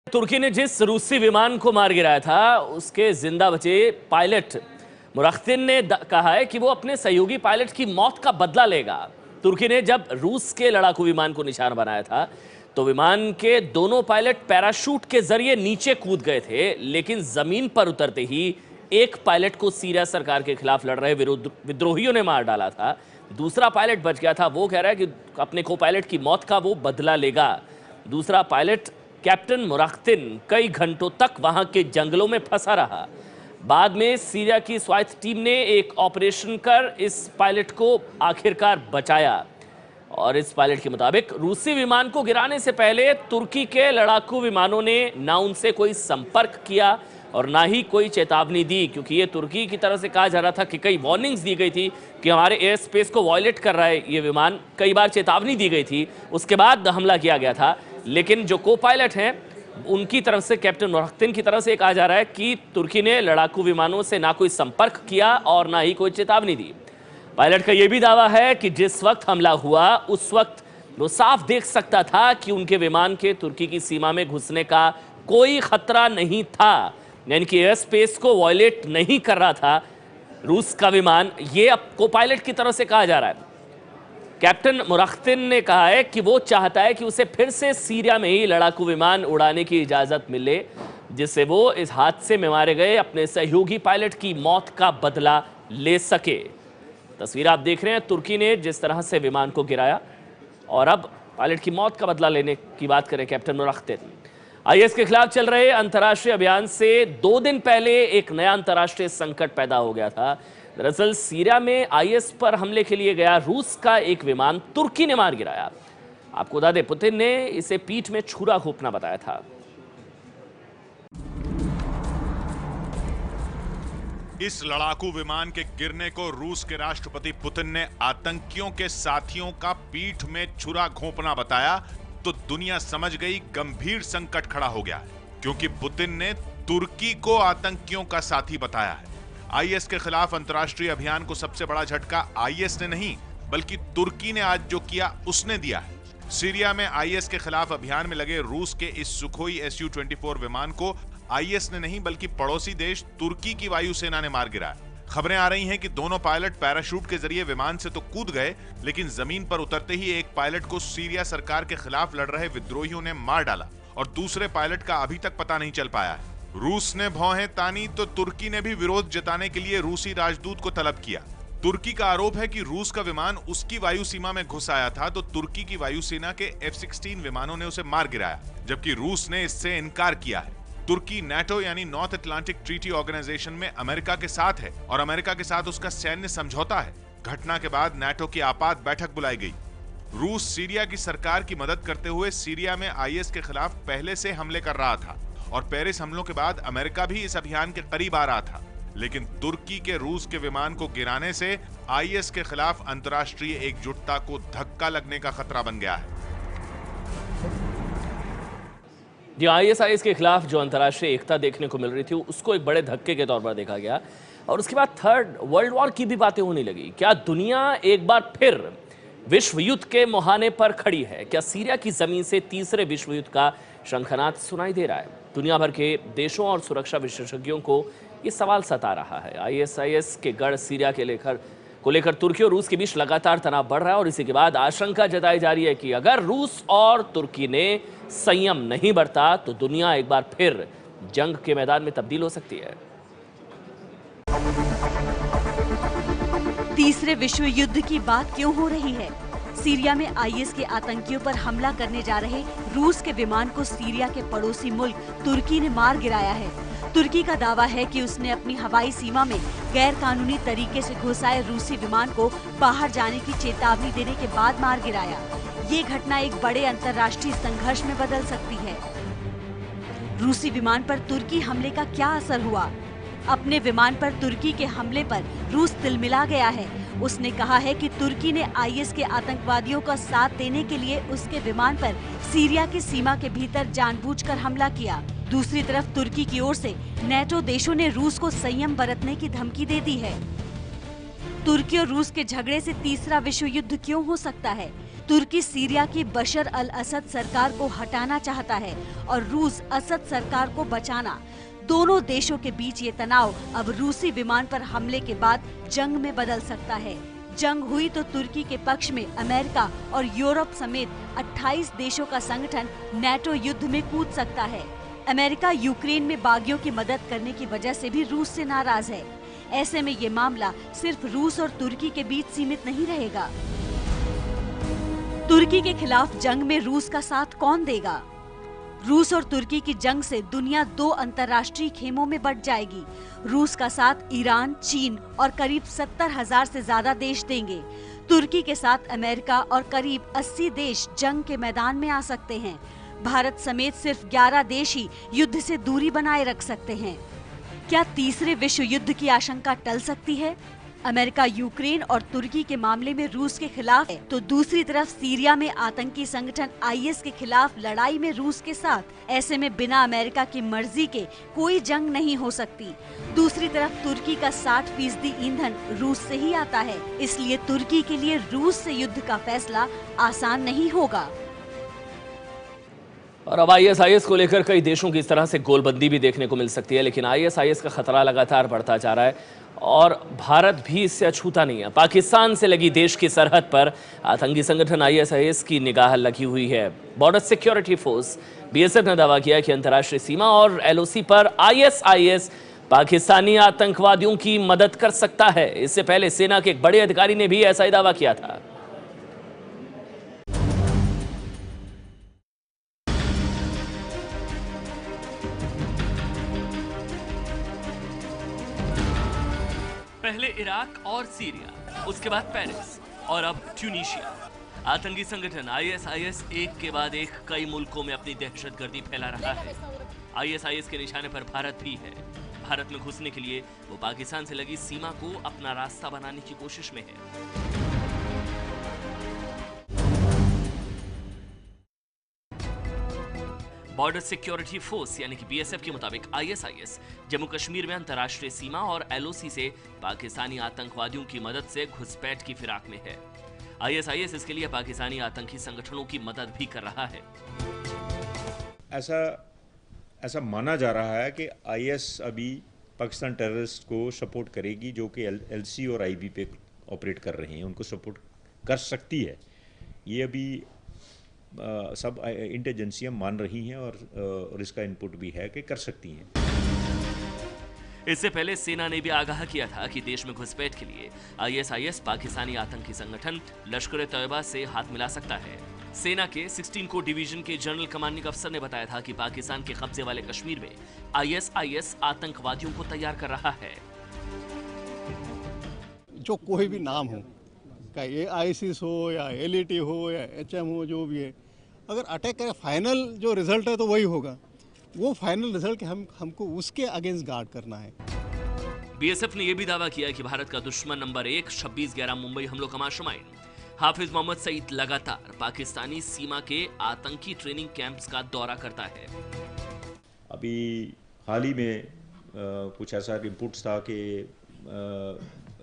तुर्की ने जिस रूसी विमान को मार गिराया था उसके जिंदा बचे पायलट मुरख्तिन ने कहा है कि वो अपने सहयोगी पायलट की मौत का बदला लेगा। तुर्की ने जब रूस के लड़ाकू विमान को निशाना बनाया था तो विमान के दोनों पायलट पैराशूट के जरिए नीचे कूद गए थे, लेकिन जमीन पर उतरते ही एक पायलट को सीरिया सरकार के खिलाफ लड़ रहे विद्रोहियों ने मार डाला था। दूसरा पायलट बच गया था। वो कह रहा है कि अपने को पायलट की मौत का वो बदला लेगा। दूसरा पायलट कैप्टन मुरख्तिन कई घंटों तक वहां के जंगलों में फंसा रहा। बाद में सीरिया की स्वायत्त टीम ने एक ऑपरेशन कर इस पायलट को आखिरकार बचाया और इस पायलट के मुताबिक रूसी विमान को गिराने से पहले तुर्की के लड़ाकू विमानों ने ना उनसे कोई संपर्क किया और ना ही कोई चेतावनी दी, क्योंकि ये तुर्की की तरफ से कहा जा रहा था कि कई वार्निंग्स दी गई थी कि हमारे एयर स्पेस को वायलेट कर रहा है ये विमान। कई बार चेतावनी दी गई थी, उसके बाद हमला किया गया था। लेकिन जो को पायलट हैं उनकी तरफ से, कैप्टन मुरख्तिन की तरफ से कहा जा रहा है कि तुर्की ने लड़ाकू विमानों से ना कोई संपर्क किया और ना ही कोई चेतावनी दी। पायलट का यह भी दावा है कि जिस वक्त हमला हुआ उस वक्त वो साफ देख सकता था कि उनके विमान के तुर्की की सीमा में घुसने का कोई खतरा नहीं था, यानी कि एयर स्पेस को वायलेट नहीं कर रहा था रूस का विमान। ये अब को पायलट की तरफ से कहा जा रहा है। कैप्टन मुरख्तिन ने कहा है कि वो चाहता है कि उसे फिर से सीरिया में ही लड़ाकू विमान उड़ाने की इजाजत मिले, जिससे वो इस हादसे में मारे गए अपने सहयोगी पायलट की मौत का बदला ले सके। तस्वीर आप देख रहे हैं, तुर्की ने जिस तरह से विमान को गिराया और अब पायलट की मौत का बदला लेने की बात करें कैप्टन मुरख्तिन। आईएस के खिलाफ चल रहे अंतर्राष्ट्रीय अभियान से 2 दिन पहले एक नया अंतर्राष्ट्रीय संकट पैदा हो गया था। दरअसल सीरिया में आईएस पर हमले के लिए गया रूस का एक विमान तुर्की ने मार गिराया। आपको बता दें, पुतिन ने इसे पीठ में छुरा घोंपना बताया था। इस लड़ाकू विमान के गिरने को रूस के राष्ट्रपति पुतिन ने आतंकियों के साथियों का पीठ में छुरा घोंपना बताया तो दुनिया समझ गई गंभीर संकट खड़ा हो गया है, क्योंकि पुतिन ने तुर्की को आतंकियों का साथी बताया है। आईएस के खिलाफ अंतर्राष्ट्रीय अभियान को सबसे बड़ा झटका आईएस ने नहीं बल्कि तुर्की ने आज जो किया उसने दिया है। सीरिया में आईएस के खिलाफ अभियान में लगे रूस के इस सुखोई Su-24 विमान को आईएस ने नहीं बल्कि पड़ोसी देश तुर्की की वायुसेना ने मार गिराया। खबरें आ रही हैं कि दोनों पायलट पैराशूट के जरिए विमान से तो कूद गए, लेकिन जमीन पर उतरते ही एक पायलट को सीरिया सरकार के खिलाफ लड़ रहे विद्रोहियों ने मार डाला और दूसरे पायलट का अभी तक पता नहीं चल पाया है। रूस ने भौहें तानी तो तुर्की ने भी विरोध जताने के लिए रूसी राजदूत को तलब किया। तुर्की का आरोप है कि रूस का विमान उसकी वायु सीमा में घुस आया था तो तुर्की की वायुसेना के F-16 विमानों ने उसे मार गिराया, जबकि रूस ने इससे इनकार किया है। तुर्की नाटो यानी नॉर्थ अटलांटिक ट्रीटी ऑर्गेनाइजेशन में अमेरिका के साथ है और अमेरिका के साथ उसका सैन्य समझौता है। घटना के बाद नाटो की आपात बैठक बुलाई गई। रूस सीरिया की सरकार की मदद करते हुए सीरिया में आईएस के खिलाफ पहले से हमले कर रहा था और पेरिस हमलों के बाद अमेरिका भी इस अभियान के करीब आ रहा था, लेकिन तुर्की के रूस के विमान को गिराने से आईएस के खिलाफ अंतर्राष्ट्रीय एकजुटता को धक्का लगने का खतरा बन गया है। जी, आईएस के खिलाफ जो अंतर्राष्ट्रीय एकता देखने को मिल रही थी उसको एक बड़े धक्के के तौर पर देखा गया और उसके बाद थर्ड वर्ल्ड वॉर की भी बातें होने लगी। क्या दुनिया एक बार फिर विश्व युद्ध के मुहाने पर खड़ी है? क्या सीरिया की जमीन से तीसरे विश्व युद्ध का शंखनाद सुनाई दे रहा है? दुनिया भर के देशों और सुरक्षा विशेषज्ञों को ये सवाल सता रहा है। आईएस के गढ़ सीरिया को लेकर तुर्की और रूस के बीच लगातार तनाव बढ़ रहा है और इसी के बाद आशंका जताई जा रही है कि अगर रूस और तुर्की ने संयम नहीं बरता तो दुनिया एक बार फिर जंग के मैदान में तब्दील हो सकती है। तीसरे विश्व युद्ध की बात क्यों हो रही है? सीरिया में आईएस के आतंकियों पर हमला करने जा रहे रूस के विमान को सीरिया के पड़ोसी मुल्क तुर्की ने मार गिराया है। तुर्की का दावा है कि उसने अपनी हवाई सीमा में गैर कानूनी तरीके से घुस आए रूसी विमान को बाहर जाने की चेतावनी देने के बाद मार गिराया। ये घटना एक बड़े अंतर्राष्ट्रीय संघर्ष में बदल सकती है। रूसी विमान पर तुर्की हमले का क्या असर हुआ? अपने विमान पर तुर्की के हमले पर रूस तिलमिला गया है। उसने कहा है कि तुर्की ने आईएस के आतंकवादियों का साथ देने के लिए उसके विमान पर सीरिया की सीमा के भीतर जानबूझकर हमला किया। दूसरी तरफ तुर्की की ओर से नाटो देशों ने रूस को संयम बरतने की धमकी दे दी है। तुर्की और रूस के झगड़े से तीसरा विश्व युद्ध क्यों हो सकता है? तुर्की सीरिया की बशर अल असद सरकार को हटाना चाहता है और रूस असद सरकार को बचाना। दोनों देशों के बीच ये तनाव अब रूसी विमान पर हमले के बाद जंग में बदल सकता है। जंग हुई तो तुर्की के पक्ष में अमेरिका और यूरोप समेत 28 देशों का संगठन नेटो युद्ध में कूद सकता है। अमेरिका यूक्रेन में बागियों की मदद करने की वजह से भी रूस से नाराज है। ऐसे में ये मामला सिर्फ रूस और तुर्की के बीच सीमित नहीं रहेगा। तुर्की के खिलाफ जंग में रूस का साथ कौन देगा? रूस और तुर्की की जंग से दुनिया 2 अंतर्राष्ट्रीय खेमों में बंट जाएगी। रूस का साथ ईरान, चीन और करीब 70,000 से ज्यादा देश देंगे। तुर्की के साथ अमेरिका और करीब 80 देश जंग के मैदान में आ सकते हैं। भारत समेत सिर्फ 11 देश ही युद्ध से दूरी बनाए रख सकते हैं। क्या तीसरे विश्व युद्ध की आशंका टल सकती है? अमेरिका यूक्रेन और तुर्की के मामले में रूस के खिलाफ है, तो दूसरी तरफ सीरिया में आतंकी संगठन आईएस के खिलाफ लड़ाई में रूस के साथ। ऐसे में बिना अमेरिका की मर्जी के कोई जंग नहीं हो सकती। दूसरी तरफ तुर्की का 60% ईंधन रूस से ही आता है, इसलिए तुर्की के लिए रूस से युद्ध का फैसला आसान नहीं होगा। और अब आईएसआईएस को लेकर कई देशों की इस तरह से गोलबंदी भी देखने को मिल सकती है, लेकिन आईएसआईएस का खतरा लगातार बढ़ता जा रहा है और भारत भी इससे अछूता नहीं है। पाकिस्तान से लगी देश की सरहद पर आतंकी संगठन आईएसआईएस की निगाह लगी हुई है। बॉर्डर सिक्योरिटी फोर्स बीएसएफ ने दावा किया कि अंतर्राष्ट्रीय सीमा और एलओसी पर आईएसआईएस पाकिस्तानी आतंकवादियों की मदद कर सकता है। इससे पहले सेना के एक बड़े अधिकारी ने भी ऐसा ही दावा किया था। पहले इराक और सीरिया, उसके बाद पेरिस और अब ट्यूनीशिया। आतंकी संगठन आईएसआईएस एक के बाद एक कई मुल्कों में अपनी दहशतगर्दी फैला रहा है। आईएसआईएस के निशाने पर भारत भी है। भारत में घुसने के लिए वो पाकिस्तान से लगी सीमा को अपना रास्ता बनाने की कोशिश में है। बॉर्डर सिक्योरिटी फोर्स यानी कि बीएसएफ के मुताबिक आईएसआईएस जम्मू कश्मीर में अंतर्राष्ट्रीय सीमा और एलओसी से पाकिस्तानी आतंकवादियों की मदद से घुसपैठ की फिराक में है। आईएसआईएस इसके लिए पाकिस्तानी आतंकी संगठनों की मदद भी कर रहा है। ऐसा माना जा रहा है कि आईएस अभी पाकिस्तान टेररिस्ट को सपोर्ट करेगी, जो कि एलसी और आईबी पे ऑपरेट कर रहे हैं, उनको सपोर्ट कर सकती है। ये अभी सब इंटेलिजेंसियां मान रही हैं और इसका इनपुट भी है कि कर सकती हैं। इससे पहले सेना ने भी आगाह किया था कि देश में घुसपैठ के लिए आईएसआईएस पाकिस्तानी आतंकी संगठन लश्कर-ए-तैयबा से हाथ मिला सकता है। सेना के 16 कोर डिवीजन के जनरल कमांडिंग अफसर ने बताया था कि पाकिस्तान के कब्जे वाले कश्मीर में आईएसआईएस आतंकवादियों को तैयार कर रहा है। जो कोई भी नाम हो, चाहे आईसिस हो या एलईटी हो या एचएम हो, जो भी है, अगर अटैक करे फाइनल जो रिजल्ट है तो वही होगा। वो फाइनल रिजल्ट हमको उसके अगेंस्ट गार्ड करना है। बीएसएफ ने यह भी दावा किया कि भारत का दुश्मन नंबर 1 26/11 मुंबई हमलों का मास्टरमाइंड हाफिज मोहम्मद सईद लगातार पाकिस्तानी सीमा के आतंकी ट्रेनिंग कैंप्स का दौरा करता है। अभी हाल ही में कुछ ऐसा रिपोर्ट्स था कि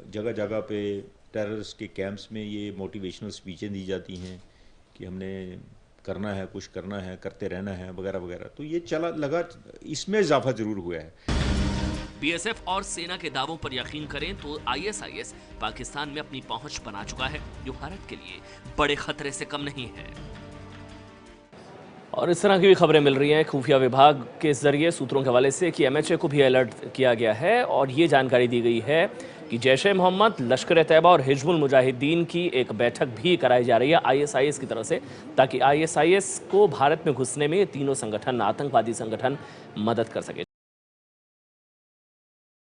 जगह जगह पे टेररिस्ट के कैंप्स में ये मोटिवेशनल स्पीचें दी जाती हैं कि हमने करना है, कुछ करना है, करते रहना है, वगैरह वगैरह। तो ये चला लगा, इसमें इजाफा जरूर हुआ है। बीएसएफ और सेना के दावों पर यकीन करें तो आईएसआईएस पाकिस्तान में अपनी पहुंच बना चुका है, जो भारत के लिए बड़े खतरे से कम नहीं है। और इस तरह की भी खबरें मिल रही हैं खुफिया विभाग के जरिए सूत्रों के हवाले से कि एमएचए को भी अलर्ट किया गया है और ये जानकारी दी गई है कि जैश-ए-मोहम्मद, लश्कर-ए-तैयबा और हिजबुल मुजाहिदीन की एक बैठक भी कराई जा रही है आईएसआईएस की तरफ से, ताकि आईएसआईएस को भारत में घुसने में ये तीनों संगठन, आतंकवादी संगठन, मदद कर सके।